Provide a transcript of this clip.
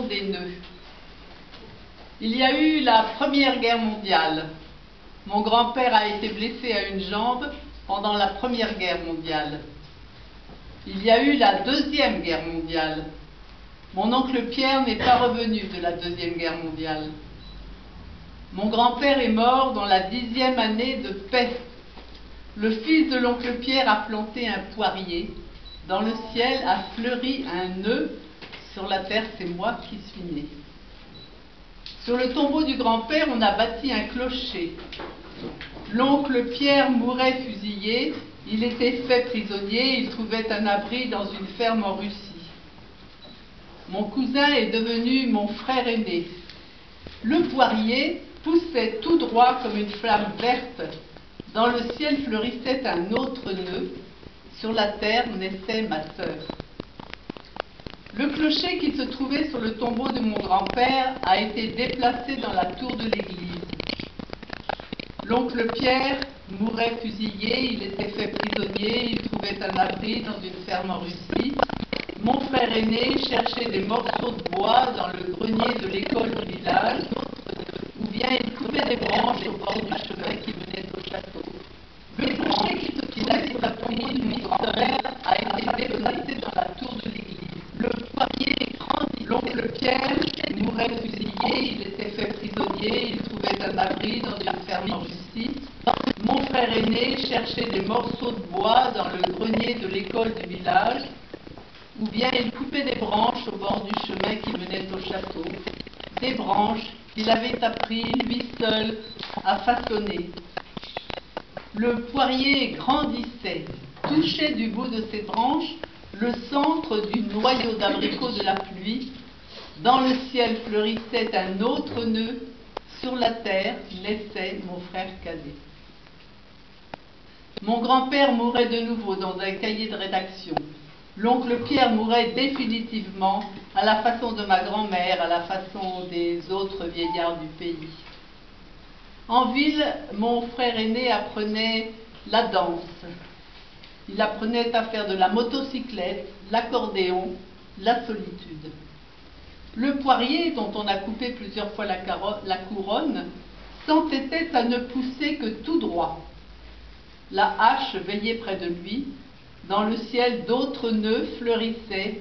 des nœuds. Il y a eu la Première Guerre mondiale. Mon grand-père a été blessé à une jambe pendant la Première Guerre mondiale. Il y a eu la Deuxième Guerre mondiale. Mon oncle Pierre n'est pas revenu de la Deuxième Guerre mondiale. Mon grand-père est mort dans la 10e année de paix. Le fils de l'oncle Pierre a planté un poirier. Dans le ciel a fleuri un nœud. Sur la terre, c'est moi qui suis né. Sur le tombeau du grand-père, on a bâti un clocher. L'oncle Pierre mourait fusillé. Il était fait prisonnier. Il trouvait un abri dans une ferme en Russie. Mon cousin est devenu mon frère aîné. Le poirier poussait tout droit comme une flamme verte. Dans le ciel fleurissait un autre nœud. Sur la terre naissait ma sœur. Le clocher qui se trouvait sur le tombeau de mon grand-père a été déplacé dans la tour de l'église. L'oncle Pierre mourait fusillé, il était fait prisonnier, il trouvait un abri dans une ferme en Russie. Mon frère aîné cherchait des morceaux de bois dans le grenier de l'école du village, ou bien il coupait des branches au bord du chemin qui menait au château. Le clocher qui se trouvait sur la tombeau de mon grand-père a été déplacé dans la tour de l'église. Le poirier grandit. L'oncle Pierre mourait fusillé, il était fait prisonnier, il trouvait un abri dans une ferme en Russie. Mon frère aîné cherchait des morceaux de bois dans le grenier de l'école du village, ou bien il coupait des branches au bord du chemin qui menait au château. Des branches qu'il avait appris, lui seul, à façonner. Le poirier grandissait, touchait du bout de ses branches le centre du noyau d'abricot de la pluie. Dans le ciel fleurissait un autre nœud. Sur la terre naissait mon frère cadet. Mon grand-père mourait de nouveau dans un cahier de rédaction. L'oncle Pierre mourait définitivement à la façon de ma grand-mère, à la façon des autres vieillards du pays. En ville, mon frère aîné apprenait la danse. Il apprenait à faire de la motocyclette, l'accordéon, la solitude. Le poirier, dont on a coupé plusieurs fois la couronne, s'entêtait à ne pousser que tout droit. La hache veillait près de lui. Dans le ciel, d'autres nœuds fleurissaient